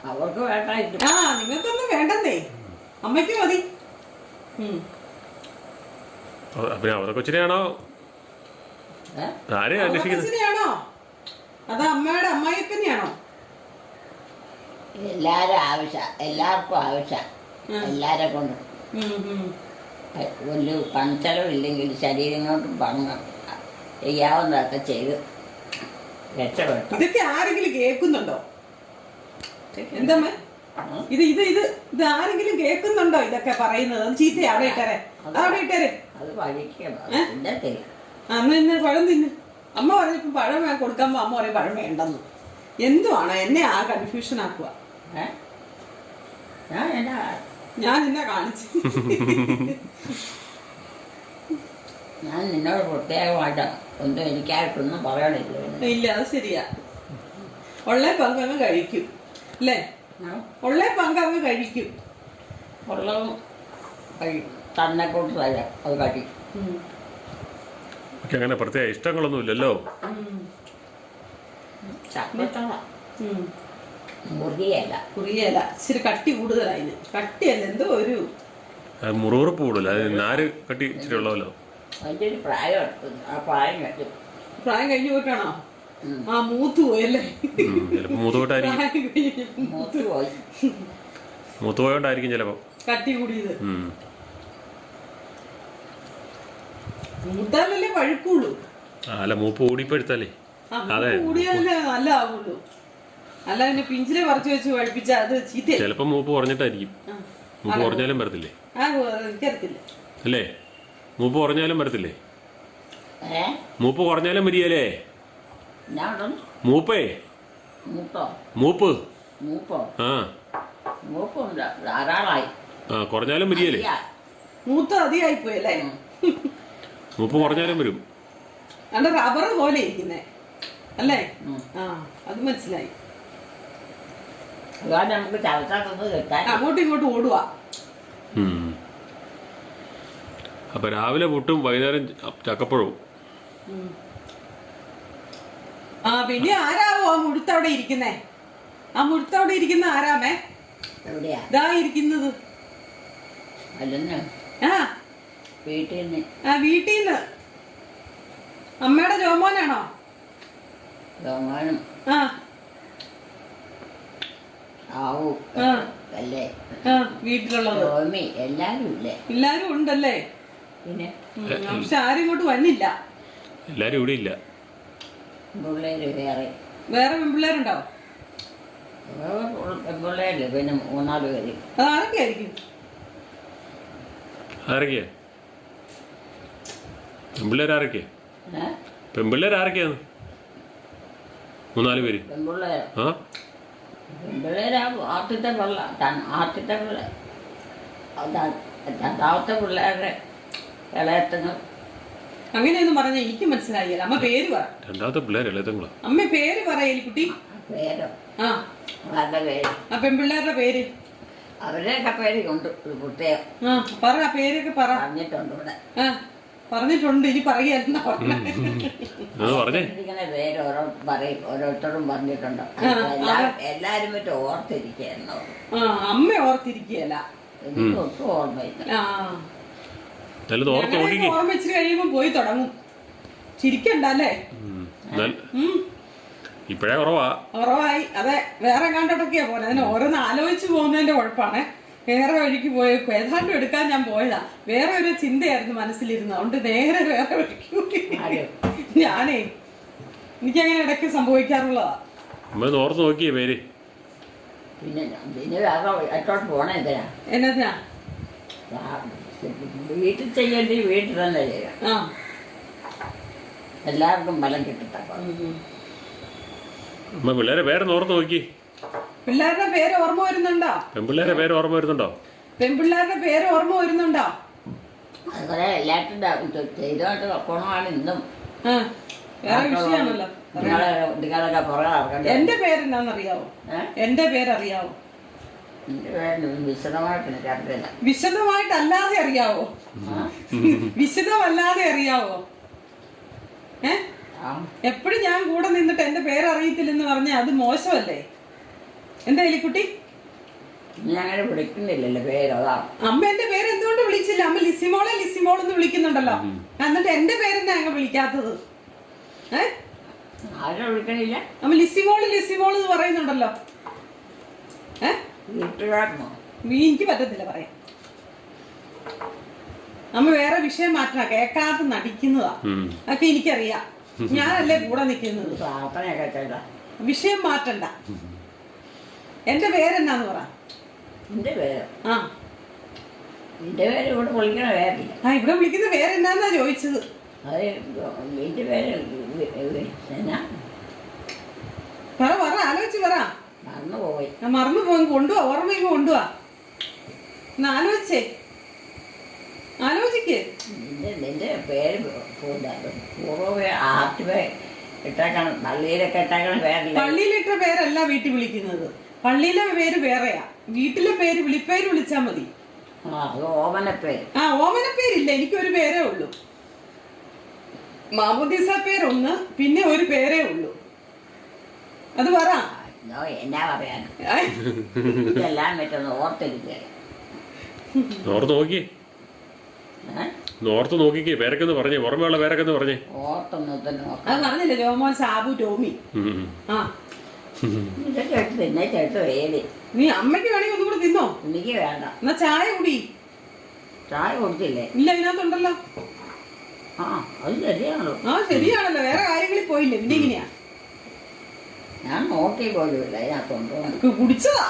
അവർക്ക് വേണ്ടായിട്ട്. ആ നിങ്ങൾക്കൊന്നും വേണ്ടെന്നേ, അമ്മയ്ക്ക് മതി. പിന്നെ അവരെ കൊച്ചിനെയാണോ ആരെ അന്വേഷിക്കുന്നത്? കൊച്ചിനെയാണോ അത് അമ്മയുടെ അമ്മായിപ്പനെയാണോ? എല്ലാവർക്കും ആവശ്യം എല്ലാരെ കൊണ്ടും വലിയ പണച്ചെലവില്ലെങ്കിൽ ശരീരം കൊണ്ടും പണം ചെയ്യാവുന്നതൊക്കെ ചെയ്ത് രക്ഷപ്പെട്ടു. ഇതൊക്കെ ആരെങ്കിലും കേൾക്കുന്നുണ്ടോ? എന്തമ്മ ഇത് ഇത് ഇത് ഇത് ആരെങ്കിലും കേൾക്കുന്നുണ്ടോ ഇതൊക്കെ പറയുന്നത്? അത് ചീത്ത അവിടെ ഇട്ടേരെ, അവിടെ ഇട്ടേരെ. അത് പഴിക്കണം. അന്ന് ഇന്ന് പഴം തിന്ന്. അമ്മ പറഞ്ഞപ്പോ പഴം കൊടുക്കുമ്പോ അമ്മ പറയും പഴം വേണ്ടെന്ന്. എന്തുവാണ് എന്നെ ആ കൺഫ്യൂഷൻ ആക്കുക? ഞാൻ നിന്നെ കാണിച്ചു. ഞാൻ നിന്നോട് പ്രത്യേകമായിട്ട് ഒന്നും എനിക്കായിട്ടൊന്നും പറയണില്ല. ഇല്ല അത് ശരിയാ. ഉള്ള പങ്ക് അങ്ങ് കഴിക്കും അല്ലേ? ഉള്ള പങ്ക് അങ്ങ് കഴിക്കും. ഉള്ളതും തന്നെ കൊണ്ട് തരാം, അത് കഴിക്കും. അങ്ങനെ പ്രത്യേക ഇഷ്ടങ്ങളൊന്നും ഇല്ലല്ലോ. മുറിയല്ല കുറിയല്ല, ഇച്ചിരി കട്ടി കൂടുതലായിന്. കട്ടിയല്ല എന്തോ ഒരു മുറുറുപ്പ് കൂടുതൽ. അത് നാര് കട്ടി ഇച്ചിരി ഉള്ളതല്ലോ. അതിൻ്റെ ഒരു പ്രായം ആ പ്രായം കഴിഞ്ഞു. പ്രായം കഴിഞ്ഞു പോയിട്ടാണോ? ആ മൂത്ത് പോയല്ലേ? ചിലപ്പോ മൂത്തുപോയിട്ടായിരിക്കും. മൂത്തുപോയോണ്ടായിരിക്കും ചിലപ്പോ കട്ടി കൂടിയത്. മൂത്താലല്ലേ പഴുക്കുള്ളൂ. അല്ല മൂപ്പ് കൂടിപ്പെടുത്തല്ലേ? കൂടിയാലേ നല്ല ആവുള്ളൂ. അല്ല പിന്നെ പിഞ്ചിലെ പറിച്ചു വെച്ച് പഴുപ്പിച്ച അത് ചീത്ത. ചിലപ്പോ മൂപ്പ് കുറഞ്ഞിട്ടായിരിക്കും. മൂപ്പ് കുറഞ്ഞാലും വരത്തില്ലേ? എനിക്കറിയത്തില്ല അല്ലേ? മൂപ്പ് കുറഞ്ഞാലും വരത്തില്ലേ? മൂപ്പ് കുറഞ്ഞാലും വരികയല്ലേ? മൂപ്പേ മൂപ്പ് ആ ധാരാളമായി. ആ കുറഞ്ഞാലും വരികയല്ലേ? മൂത്ത അധികമായി പോയല്ലേ? മൂപ്പ് കുറഞ്ഞാലും വരും. അല്ല റബ്ബർ പോലെ ഇരിക്കുന്നേ അല്ലേ? ആ അത് മനസ്സിലായി. നമുക്ക് ചവച്ചാത്തൊന്ന് കിട്ടാൻ അങ്ങോട്ടും ഇങ്ങോട്ടും ഓടുക. അപ്പൊ രാവിലെ പുട്ടും വൈകുന്നേരം ചക്കപ്പഴവും. ആ പിന്നെ ആരാവോ ആ മുഴുത്തവിടെ ഇരിക്കുന്നേ? ആ മുഴുത്തവിടെ ഇരിക്കുന്ന ആരാമേ? എവിടെയാ ഇതാ ഇരിക്കുന്നത്? ആ വീട്ടിന്ന് അമ്മയുടെ ജോമോനാണോ? ആ വീട്ടിലുള്ളത് എല്ലാരും ഉണ്ടല്ലേ? പിന്നെ പക്ഷെ ആരും ഇങ്ങോട്ട് വന്നില്ല. എല്ലാരും ഇവിടെ ഇല്ല. വേറെ പെൺപിള്ളേരുണ്ടോ? പെൺപിള്ളേരില്ല, പിന്നെ 3-4 പേര്. അതാരൊക്കെ ആയിരിക്കും? ആരൊക്കെയാ പെൺപിള്ളേരാരൊക്കെയാ? പെൺപിള്ളേരാരൊക്കെയാണ്? 3-4 പേര്. പെൺപിള്ളേരാ രണ്ടാമത്തെ പിള്ളേരുടെ ഇളയത്തങ്ങൾ. അങ്ങനെയൊന്നും പറഞ്ഞ എനിക്ക് മനസ്സിലായില്ല. അമ്മ പേര് പറ. രണ്ടാമത്തെ പിള്ളേർ ഇളയത്തങ്ങളോ? അമ്മ പേര് പറയലി കുട്ടി. പേരോ? ആ പേര്. ആ പെൺപിള്ളേരുടെ പേര്. അവരുടെയൊക്കെ പേര് ഉണ്ട് പ്രത്യേകം. ആ പറ, പേരൊക്കെ പറ. പറഞ്ഞിട്ടുണ്ട് ഇവിടെ. ആ പറഞ്ഞിട്ടുണ്ട്. ഇനി പറയുന്ന പേര് ഓരോരുത്തരും പറഞ്ഞിട്ടുണ്ട്. എല്ലാരും പറ്റും ഓർത്തിരിക്കുന്നു. അമ്മ ഓർത്തിരിക്കുകയല്ല. എനിക്ക് ഒട്ടും ഓർമ്മയില്ല. ഓർമ്മ വെച്ചിട്ട് കഴിയുമ്പോ പോയി തുടങ്ങും. ചിരിക്കണ്ടല്ലേ? ഇപ്പഴേ കുറവായി. അതെ, വേറെ കണ്ടിട്ടൊക്കെയാ പോലെ. അതിന് ഓരോന്ന് ആലോചിച്ച് പോകുന്നതിന്റെ കുഴപ്പമാണ്. വേറെ വഴിക്ക് പോയേക്കും. ഏതാണ്ടും എടുക്കാൻ ഞാൻ പോയതാ. വേറെ ഒരു ചിന്തയായിരുന്നു മനസ്സിലിരുന്നത്. അതുകൊണ്ട് നേരെ വേറെ വഴിക്ക് ഞാനേ എനിക്കങ്ങനെ ഇടയ്ക്ക് സംഭവിക്കാറുള്ളതാ. ഓർത്ത് നോക്കിയേ പേര്. പിന്നെ വേറെ പോണേ എന്തിനാ? എന്നതിനാ? വീട്ടിൽ ചെയ്യേണ്ടി വീട്ടിൽ തന്നെ ചെയ്യാം. ആ എല്ലാവർക്കും ബലം കിട്ടത്തക്ക. അമ്മ പിള്ളേരെ പേരൊന്ന് ഓർത്ത് നോക്കി. പിള്ളേരുടെ പേര് ഓർമ്മ വരുന്നുണ്ടോ? പെൺപിള്ളേരെ പേര് ഓർമ്മ വരുന്നുണ്ടോ? പെൺപിള്ളേരുടെ പേര് ഓർമ്മ വരുന്നുണ്ടോ? അതുപോലെ എല്ലാത്തിൻ്റെ ചെയ്തോട്ട് ഗുണമാണ് ഇന്നും. ആ വേറെ വിഷയമാണല്ലോ. നിങ്ങളൊക്കെ പുറകെ നടക്കണ്ടേ. എന്റെ പേരെന്നാന്നറിയാവോ? എന്റെ പേരറിയാവോ? എൻ്റെ പേര് വിശദമായിട്ട് എനിക്കറിയില്ല. വിശദമായിട്ടല്ലാതെ അറിയാവോ? വിശദമല്ലാതെ അറിയാവോ? എപ്പോഴും ഞാൻ കൂടെ നിന്നിട്ട് എന്റെ പേരറിയത്തില്ലെന്ന് പറഞ്ഞാൽ അത് മോശമല്ലേ? എന്താ എലിക്കുട്ടി? നീ അങ്ങനെ വിളിക്കുന്നില്ലല്ലോ പേര്. അതാ അമ്മ എന്റെ പേര് എന്തുകൊണ്ട് വിളിച്ചില്ല? അമ്മ ലിസിമോളെ ലിസിമോളെന്ന് വിളിക്കുന്നുണ്ടല്ലോ. എന്നിട്ട് എന്റെ പേരെന്താ അങ്ങ് വിളിക്കാത്തത്? ആരും വിളിക്കണില്ല. അമ്മ ലിസിമോള് ലിസിമോള് എന്ന് പറയുന്നുണ്ടല്ലോ. വീട്ടുകാരനോ? എനിക്ക് പറ്റത്തില്ല പറയാൻ. അമ്മ വേറെ വിഷയം മാറ്റണ, കേക്കാത്ത നടിക്കുന്നതാ. അതൊക്കെ എനിക്കറിയാം. ഞാനല്ലേ കൂടെ നിൽക്കുന്നത്. പ്രാർത്ഥനയൊക്കെ ചെയ്ത വിഷയം മാറ്റണ്ട. എന്റെ പേരെന്നാന്ന് പറ. എന്റെ പേര് ആ എന്റെ പേര് ഇവിടെ വിളിക്കണ പേരില്ല. ആ ഇവിടെ വിളിക്കുന്ന പേരെന്നാന്നാ ചോദിച്ചത്. അത് എന്റെ പേര് പറ പറ, ആലോചിച്ച് പറ. മറന്നുപോയി. മറന്നു പോയി കൊണ്ടുപോവാ, ഓർമ്മയ്ക്ക് കൊണ്ടുപോവാ. ഒന്ന് ആലോചിച്ചേ, ആലോചിക്ക്. നിന്റെ പേര് പൂർവ്വ ആർട്ട് ഇട്ടേക്കണം. പള്ളിയിലൊക്കെ ഇട്ടേക്കണ പേരല്ല. പള്ളിയിലിട്ട പേരല്ല വീട്ടിൽ വിളിക്കുന്നത്. പള്ളിയിലെ പേര് വേറെയാ. വീട്ടിലെ പേര് വിളിപ്പേര് വിളിച്ചാ മതി. അത് ഓമനപ്പേര്. ആ ഓമനപ്പേരില്ല, എനിക്കൊരു പേരേ ഉള്ളൂ. മാമുദീസ പേരൊന്ന്, പിന്നെ ഒരു പേരേ ഉള്ളൂ. അത് പറ. എന്നാ പറയാൻ ഇതെല്ലാം പറ്റുന്ന ഓർത്തിരിക്കുക. ഓർത്ത് നോക്കി, ഓർത്ത് നോക്കിക്കേ. പേരൊക്കെന്ന് പറഞ്ഞേ, ഓർമ്മയുള്ള പേരൊക്കെന്ന് പറഞ്ഞേ. ഓർത്തൊന്നും അത് പറഞ്ഞില്ലേ? ജോമോൻ, സാബു, ടോമി. ആ ചേട്ടൻ പിന്നെ ചേട്ടൻ വേലി. നീ അമ്മയ്ക്ക് വേണമെങ്കിൽ ഒന്നും കൂടെ തിന്നോ? എനിക്ക് വേണ്ട. എന്നാ ചായ കുടി. ചായ കൊടുത്തില്ലേ? ഇല്ല, ഇതിനകത്തുണ്ടല്ലോ. ആ അത് ശരിയാണല്ലോ. ആ ശരിയാണല്ലോ, വേറെ കാര്യങ്ങളിൽ പോയില്ലേ പിന്നെ ഇങ്ങനെയാ. ഞാൻ നോക്കി പോലുമില്ല അതിനകത്തുണ്ടോ. കുടിച്ചതാ,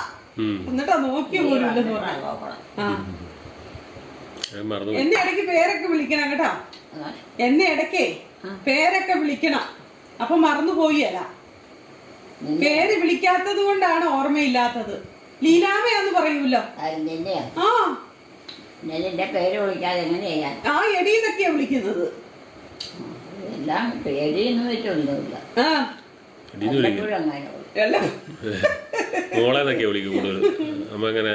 എന്നിട്ടാ നോക്കിയ പോലും ഇല്ലെന്ന് പറഞ്ഞു. ആ എന്നെ ഇടയ്ക്ക് പേരൊക്കെ വിളിക്കണം കേട്ടോ. എന്നെ ഇടയ്ക്കേ പേരൊക്കെ വിളിക്കണം. അപ്പൊ മറന്നു പോയല്ല. പേര് വിളിക്കാത്തത് കൊണ്ടാണ് ഓർമ്മയില്ലാത്തത്. ലീലാമയാന്ന് പറയൂല്ലോ. നിന്നെയാ? ആ നിന്റെ പേര് വിളിക്കാതെ എങ്ങനെ ചെയ്യാൻ? ആ എടീന്നൊക്കെയാ വിളിക്കുന്നത്. എല്ലാം പേടിയെന്ന് വെച്ചൊന്നുമില്ല. ആ എപ്പോഴും അങ്ങനെ എല്ലാം മോളെന്നൊക്കെയാ വിളിക്കും കൂടുതൽ. അമ്മ അങ്ങനെ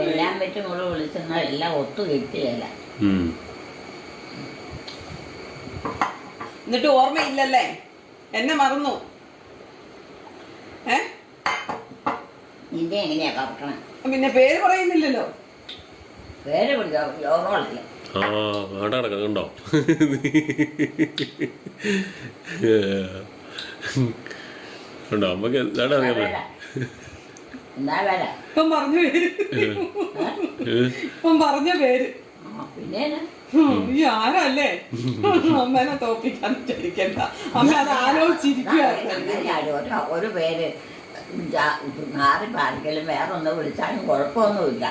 എല്ലാം വെച്ച് നമ്മള് വിളിച്ചെന്നാൽ എല്ലാം ഒത്തു കിട്ടിയല്ല. എന്നിട്ട് ഓർമ്മയില്ലല്ലേ? എന്നെ മറന്നു. നിന്റെ എങ്ങനെയാ കറക്കണം? പിന്നെ പേര് പറയുന്നില്ലല്ലോ. പേര് വിളിക്കാം ഓർമ്മ. ആ വേണ്ട കിടക്കുന്നുണ്ടോ? ഉണ്ടോ അമ്മക്ക് എന്താണ്ട് അറിയാൻ പറ്റും. എന്താ പേരാ? ഇപ്പം പറഞ്ഞ പേര്. ഇപ്പം പറഞ്ഞ പേര്. പിന്നെ ഈ ആരല്ലേ അമ്മേനെ തോപ്പിക്കാൻ വിചാരിക്കണ്ട. അമ്മ അത് ആലോചിച്ചിരിക്കുകയായിരുന്നു. ഒരു പേര് മാറി പാടിക്കലും വേറെ ഒന്ന് വിളിച്ചാലും കുഴപ്പമൊന്നുമില്ല.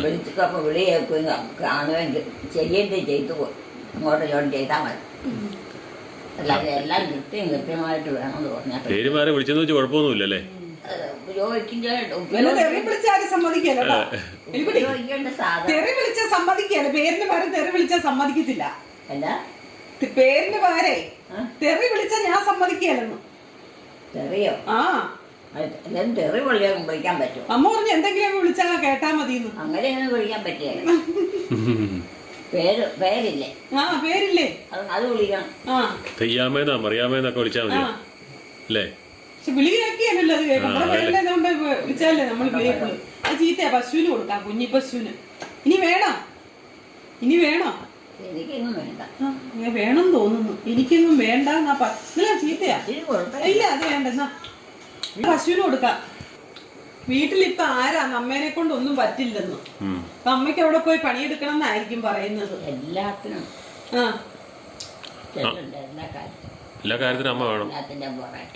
വിളിച്ചപ്പോ വിളി കേൾക്കുകയും കാണുകയും ചെയ്യേണ്ടി ചെയ്തു ഇങ്ങോട്ട് ജോലി ചെയ്താൽ മതി. അല്ലാതെ എല്ലാം കൃത്യമായിട്ട് വേണമെന്ന് പറഞ്ഞാൽ പേര് മാറി വിളിച്ചെന്ന് വെച്ച് കുഴപ്പമൊന്നുമില്ലല്ലേ? തെറി വിളിച്ച സമ്മതിക്കല്ല. പേരിന് പകരം തെറി വിളിച്ച സമ്മതിക്കത്തില്ല. പേരിന് പകരെ തെറി വിളിച്ച ഞാൻ സമ്മതിക്കല്ലെന്ന്. തെറിയോ? ആ തെറി വിളിക്കാൻ പറ്റും. അമ്മ പറഞ്ഞു എന്തെങ്കിലും വിളിച്ചാൽ കേട്ടാ മതിയെന്ന്. അങ്ങനെയൊന്നും വിളിക്കാൻ പറ്റിയല്ല. പേരില്ലേ? ആ പേരില്ലേ? അത് വിളിക്കണം. ആ തെയ്യാമേന്നാ മറിയാമേന്നൊക്കെ വിളിച്ചാൽ മതി അല്ലേ? പക്ഷെ വിളി കേൾക്കിയല്ലോ. അത് നമ്മുടെ പേരിലെ വിളിച്ചാലേ നമ്മൾ വിളിയപ്പോൾ. അത് ചീത്തയാ. പശുവിന് കൊടുക്കാം, കുഞ്ഞി പശുവിന്. ഇനി വേണോ? ഇനി വേണോ? എനിക്കൊന്നും വേണ്ട. വേണം തോന്നുന്നു. എനിക്കൊന്നും വേണ്ട. ചീത്തയാ. ഇല്ല അത് വേണ്ട. എന്നാ പശുവിന് കൊടുക്കാം. വീട്ടിലിപ്പൊ ആരാ? അമ്മേനെ കൊണ്ട് ഒന്നും പറ്റില്ലെന്ന്. അപ്പൊ അമ്മയ്ക്ക് അവിടെ പോയി പണിയെടുക്കണം എന്നായിരിക്കും പറയുന്നത്. എല്ലാത്തിനും എല്ലാ കാര്യത്തിനും അമ്മ വേണം.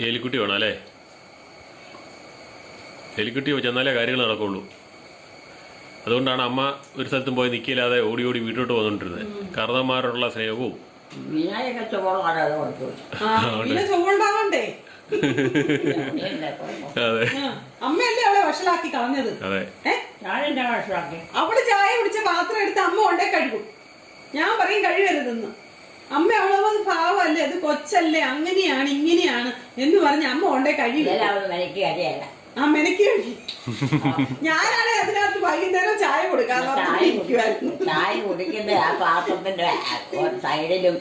എലിക്കുട്ടി വേണം അല്ലേ? എലിക്കുട്ടി ചെന്നാലേ കാര്യങ്ങൾ നടക്കുള്ളൂ. അതുകൊണ്ടാണ് അമ്മ ഒരു സ്ഥലത്തും പോയി നിൽക്കില്ലാതെ ഓടി ഓടി വീട്ടിലോട്ട് വന്നുകൊണ്ടിരുന്നത്. കാരണവന്മാരോടുള്ള സ്നേഹവും. വിനായൊക്കെ ചോളാണ് അത് കൊടുത്തു. പിന്നെ ചുവണ്ടാവണ്ടേ? അതെ അമ്മയല്ലേ അവളെ വഷളാക്കി കളഞ്ഞത്. അതെ ഞാൻ എന്റെ മനസ്സിലാക്കി. അവള് ചായ കുടിച്ച പാത്രം എടുത്ത് അമ്മ കൊണ്ടേ കഴുകും. ഞാൻ പറയും കഴുകരുതെന്ന്. അമ്മ അവളത് പാവല്ലേ, അത് കൊച്ചല്ലേ, അങ്ങനെയാണ് ഇങ്ങനെയാണ് എന്ന് പറഞ്ഞ് അമ്മ കൊണ്ടേ കഴുകി. മെനക്ക് കാര്യമല്ല. ആ മെനക്ക് കഴുകി. ഞാനാണെ അതിനകത്ത് വൈകുന്നേരം ചായ കൊടുക്കാതെ ചായ കുടിക്കുന്ന ആ പാത്രത്തിന്റെ സൈഡിലും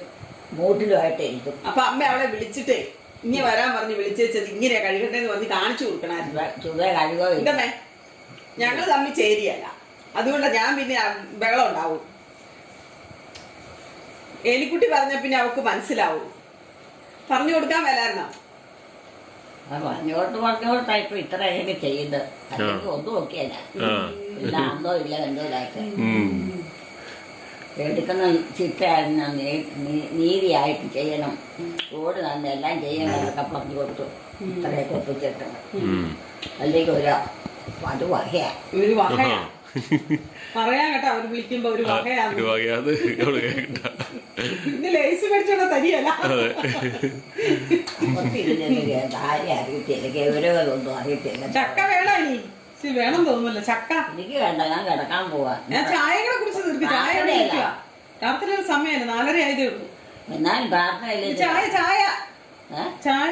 മൂട്ടിലുമായിട്ട് ഇരിക്കും. അപ്പൊ അമ്മ അവളെ വിളിച്ചിട്ടേ ഇങ്ങനെ വരാൻ പറഞ്ഞ് വിളിച്ചത് ഇങ്ങനെ കഴുകണ്ടേന്ന് പറഞ്ഞ് കാണിച്ചു കൊടുക്കണായിരുന്നു. ചുവ കഴുകോ ഇതമ്മേ ഞങ്ങൾ തമ്മിൽ ചേരിയല്ല, അതുകൊണ്ട് ഞാൻ പിന്നെ ബഹളം ഉണ്ടാവും. എലിക്കുട്ടി പറഞ്ഞ പിന്നെ അവക്ക് മനസ്സിലാവും. പറഞ്ഞു കൊടുക്കാൻ വരായിരുന്നോ? പറഞ്ഞോട്ടാ ഇപ്പൊ ഇത്രയൊക്കെ ചെയ്യുന്നത്. അല്ലെങ്കിൽ ഒന്നും നോക്കിയല്ല. ഇല്ല എന്തോ ഇല്ല എന്തോ ഇല്ലായിട്ട് എടുക്കുന്ന ചിട്ടയായിരുന്നു. നീതിയായിട്ട് ചെയ്യണം, റോഡ് തന്നെ എല്ലാം ചെയ്യണമെന്നൊക്കെ പറഞ്ഞു കൊടുത്തു. ഇത്രയൊക്കെ ഒപ്പിച്ചിട്ടുണ്ട്. അല്ലെങ്കിൽ അത് വകയാ, ഒരു വകയാ പറയാൻ കേട്ടോ. അവർ വിളിക്കുമ്പോ ഒരു വകയാണ്. പിന്നെ ലേസ് മേടിച്ചോണ്ട തരിയല്ല. അറിയത്തില്ല, ഗൗരവൊന്നും അറിയത്തില്ല. ചക്ക വേണോ ഇനി? വേണം തോന്നുന്നല്ലോ ചക്ക. എനിക്ക് വേണ്ട, ഞാൻ കിടക്കാൻ പോവാ. ഞാൻ ചായകളെ കുറിച്ച് തീർക്കും. ചായ രാത്രി ഒരു സമയമല്ല, 4:30 ആയതേ ഉള്ളൂ. എന്നാലും പ്രാർത്ഥനയില്ല. ചായ ചായ ചായ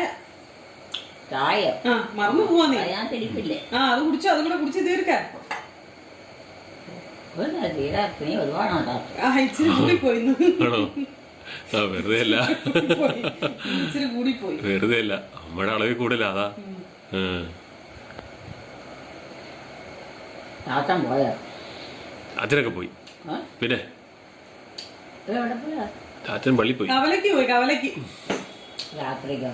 ചായ മറന്നു പോവാ നീ. ഞാൻ തിരിപ്പില്ലേ? അത് കുടിച്ചോ, അതും കൂടെ കുടിച്ച് തീർക്കാൻ. നീ ഒരുപാടുണ്ടോ? ഇച്ചിരി കൂടിപ്പോയിന്ന്. വെറുതെ അല്ല, ഇച്ചിരി കൂടിപ്പോയി. വെറുതെ അല്ല, അമ്മയുടെ അളവിൽ കൂടുതല. അതാ ചാത്തൻ പോയോ? അച്ഛനൊക്കെ പോയി. പിന്നെ അച്ഛൻ പള്ളി പോയി. കവലക്ക് പോയി. കവലക്ക് രാത്രിക്കോ?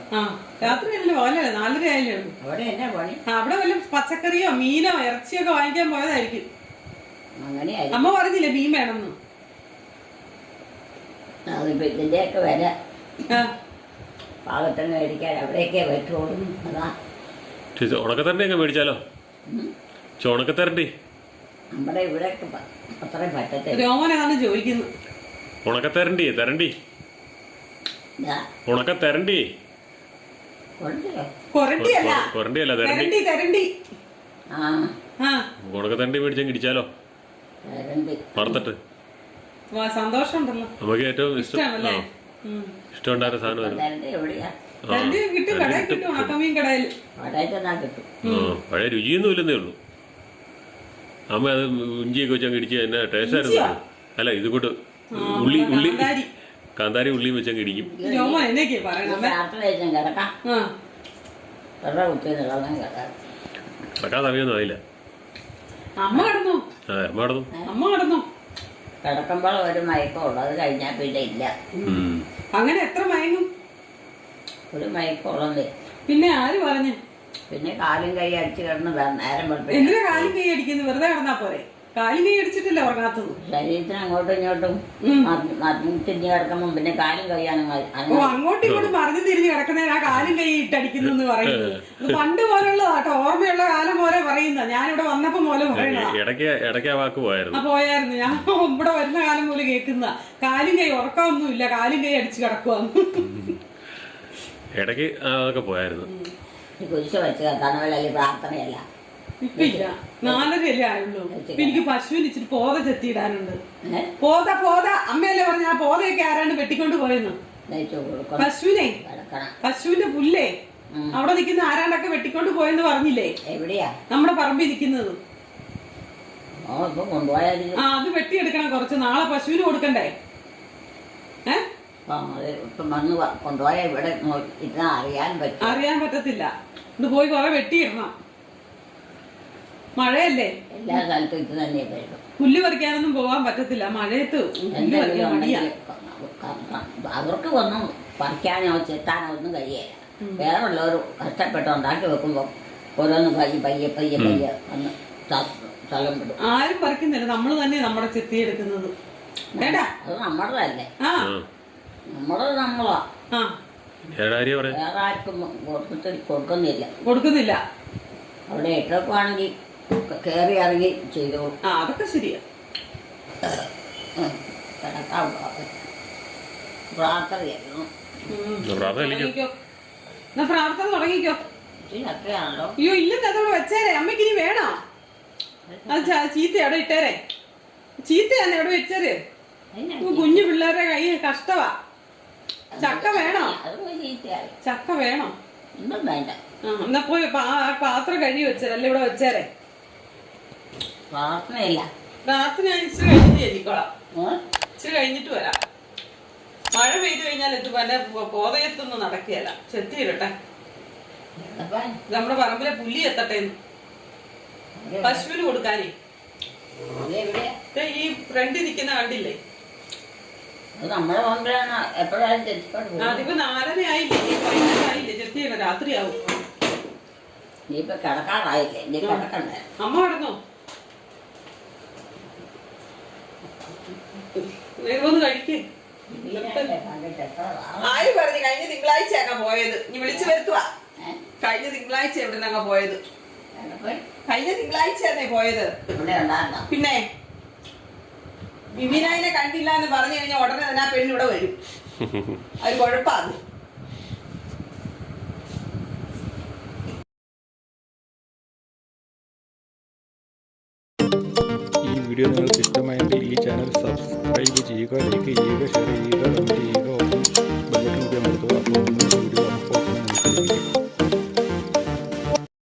രാത്രിയല്ലേ പോലല്ലേ, 4:30 ആയാലേ ഉള്ളൂ. അവിടെ എന്നാ പണി? അവിടെ വല്ല പച്ചക്കറിയോ മീനോ ഇറച്ചിയൊക്കെ വാങ്ങിക്കാൻ പോയതായിരിക്കും. അങ്ങനെയായിരിക്കും. അമ്മ പറഞ്ഞില്ലേ മീൻ വേണമെന്ന്. അതിപ്പോ ഇതിന്റെയൊക്കെ വില പാകത്തിന് മേടിക്കാൻ അവിടെയൊക്കെ പറ്റുള്ളൂ. അതാ ഉണക്കത്തരണ്ടി മേടിച്ചാലോ? ഉണക്കത്തരണ്ടി നമ്മുടെ ഇവിടെ അത്രയും പറ്റത്തില്ല. രോമനാണ് ചോദിക്കുന്നത്. ഉണക്കത്തരണ്ടി തരണ്ടി ഉണക്കത്തരണ്ടി കൊരണ്ടിയല്ല തരണ്ടി. തരണ്ടി ഉണക്കത്തരണ്ടി മേടിച്ചാൽ ഇടിച്ചാലോ? വറുത്തിട്ട് സന്തോഷം ഉണ്ടല്ലോ. നമുക്ക് ഏറ്റവും ഇഷ്ടമുണ്ടായിരുന്ന സാധനം പഴയ രുചിയൊന്നും ഇല്ലെന്നേ ഉള്ളൂ. അമ്മ അത് ഇഞ്ചിയൊക്കെ വെച്ചങ്ങ് ഇടിച്ച് എന്നെ ടേസ്റ്റ് ആയിരുന്നു. അല്ല ഇത് കൂട്ട് ഉള്ളി കാന്താരി ഉള്ളിയും വെച്ചങ്ങ് ഇടിക്കും. കിടക്കാൻ സമയമൊന്നും ആയില്ല. അമ്മ കിടന്നു. കിടക്കുമ്പോൾ ഒരു മയക്കമുള്ളൂ, അത് കഴിഞ്ഞാൽ പിന്നെ ഇല്ല. അങ്ങനെ എത്ര മയങ്ങും? ഒരു മയക്കമുള്ളത്. പിന്നെ ആര് പറഞ്ഞു? പിന്നെ കാലും കൈ അടിച്ച് കിടന്ന് നേരം എന്തിനാ കാലും കൈ അടിക്കുന്നത്? വെറുതെ കിടന്നാ പോരെ. കാലും കൈ അടിച്ചിട്ടില്ല ഉറങ്ങാത്തത്. ശരീരത്തിന് അങ്ങോട്ടും ഇങ്ങോട്ടും തിരിഞ്ഞ് കിടക്കുമ്പോൾ പിന്നെ കാലും കൈയാണ്. അങ്ങോട്ടും ഇങ്ങോട്ടും മറിഞ്ഞു തിരിഞ്ഞ് കിടക്കുന്നതിന് ആ കാലും കൈ ഇട്ടടിക്കുന്നു എന്ന് പറയുന്നത് പണ്ട് പോലുള്ളതാട്ടോ. ഓർമ്മയുള്ള കാലം പോലെ പറയുന്ന. ഞാനിവിടെ വന്നപ്പോ പോലെ പറയുന്നതാ. പോയായിരുന്നു. ഞാൻ ഇവിടെ വരുന്ന കാലം പോലെ കേൾക്കുന്ന. കാലും കൈ ഉറക്കമൊന്നുമില്ല, കാലും കൈ അടിച്ച് കിടക്കുവാന്ന്. ഇടയ്ക്ക് അതൊക്കെ പോയായിരുന്നു. കുരിശ് വെച്ച് കണവലല്ലേ പ്രാർത്ഥനയല്ല. ഇപ്പൊ ഇല്ല, 4:30 ആയുള്ളൂ. എനിക്ക് പശുവിന് ഇച്ചിരി പോത ചെത്തിയിടാനുണ്ട്. പോത അമ്മയല്ലേ പറഞ്ഞ ആ പോതയൊക്കെ ആരാണ്ട് വെട്ടിക്കൊണ്ട് പോയെന്ന്. പശുവിന്റെ പുല്ലേ അവിടെ നിൽക്കുന്ന ആരാണ്ടൊക്കെ വെട്ടിക്കൊണ്ട് പോയെന്ന് പറഞ്ഞില്ലേ? എവിടെയാ? നമ്മുടെ പറമ്പിൽ നിൽക്കുന്നത്. കൊണ്ടുപോയാലും അത് വെട്ടിയെടുക്കണം കുറച്ച്. നാളെ പശുവിന് കൊടുക്കണ്ടേ? കൊണ്ടുപോയാൽ ഇവിടെ അറിയാൻ പറ്റത്തില്ല. ഇത് പോയി കുറെ വെട്ടിയിടണം. മഴയല്ലേ, എല്ലാ സ്ഥലത്തും ഇത് തന്നെ. പുല്ല് പറിക്കാനൊന്നും പോകാൻ പറ്റത്തില്ല മഴയത്ത്. അവർക്ക് ഒന്നും പറിക്കാനോ ചെത്താനോ ഒന്നും കഴിയില്ല. വേറുള്ളവർ കഷ്ടപ്പെട്ട് ഉണ്ടാക്കി വെക്കുമ്പോൾ ഓരോന്ന് പയ്യെ വന്ന് സ്ഥലം വിടും. ആരും പറിക്കുന്നില്ല, നമ്മൾ തന്നെ നമ്മുടെ ചെത്തിയെടുക്കുന്നത്. അത് നമ്മുടെതല്ലേ. നമ്മളാ. വേറെ ആർക്കും കൊടുക്കുന്നില്ല. കൊടുക്കുന്നില്ല. അവിടെ ഇട്ടൊക്കെയാണെങ്കിൽ കയറി ഇറങ്ങി ചെയ്തു ആ അതൊക്കെ ശരിയാ. കിടക്കാൻ പ്രാർത്ഥനയായിരുന്നു. തുടങ്ങിക്കോ, എന്നാ പ്രാർത്ഥന തുടങ്ങിക്കോ. അത്രയാണല്ലോ. അയ്യോ ഇല്ലെന്ന് അതോടെ വെച്ചേരെ, അമ്മയ്ക്ക് ഇനി വേണോ? അത് ചീത്ത അവിടെ ഇട്ടേരെ, ചീത്തയാന്ന് അവിടെ വെച്ചേര്. കുഞ്ഞു പിള്ളേരുടെ കൈ കഷ്ടവാ. ചക്ക വേണോ? ചക്ക വേണോ? ഒന്നും വേണ്ട. എന്നാ പോയി പാത്രം കഴുകി വെച്ചേരല്ലേ ഇവിടെ വെച്ചേരെ. പ്രാർത്ഥനയില്ല. പ്രാർത്ഥന ഇച്ചിരി കഴിഞ്ഞിട്ട് ചെല്ലിക്കോളാം, ഇച്ചിരി കഴിഞ്ഞിട്ട് വരാം. മഴ പെയ്തു കഴിഞ്ഞാൽ ഇത് പല കോതയത്തൊന്നും നടക്കുകയല്ല. ചെത്തിയിടട്ടെ, നമ്മുടെ പറമ്പിലെ പുല്ലി എത്തട്ടെ. പശുവിന് കൊടുക്കാനേ ഈ ഫ്രണ്ടിൽ നിൽക്കുന്ന കണ്ടില്ലേ? നമ്മുടെ പറമ്പിലാണ് എപ്പോഴായാലും തെറ്റിക്കൊണ്ട്. അതിപ്പോ 4:30 ആയില്ലേ, 5:30 ആയില്ലേ, ചെത്തിയിട രാത്രിയാവും. ഇനിയിപ്പൊ കിടക്കാറായില്ലേ, ഇനി കിടക്കണ്ടേ? അമ്മ കിടന്നോ? ഒന്ന് കഴിക്കേ. ആര് പറഞ്ഞു കഴിഞ്ഞ തിങ്കളാഴ്ച അങ്ങ് പോയത്? ഇനി വിളിച്ചു വരുത്തുവാ. കഴിഞ്ഞ തിങ്കളാഴ്ച എവിടെ അങ്ങ് പോയത്? കഴിഞ്ഞ തിങ്കളാഴ്ചയാണേ പോയത്. പിന്നെ വിവിനായിനെ കണ്ടില്ല എന്ന് പറഞ്ഞു കഴിഞ്ഞാൽ ഉടനെ തന്നെ ആ പെണ്ണിവിടെ വരും. അത് കുഴപ്പമാണ്. ഈ വീഡിയോ നിങ്ങൾക്ക് ഇഷ്ടമായെങ്കിൽ ഈ ചാനൽ സബ്സ്ക്രൈബ് ചെയ്യുക, ലൈക്ക് ചെയ്യുക, ഷെയർ ചെയ്യുക, കമൻറ്റ് ചെയ്യുക.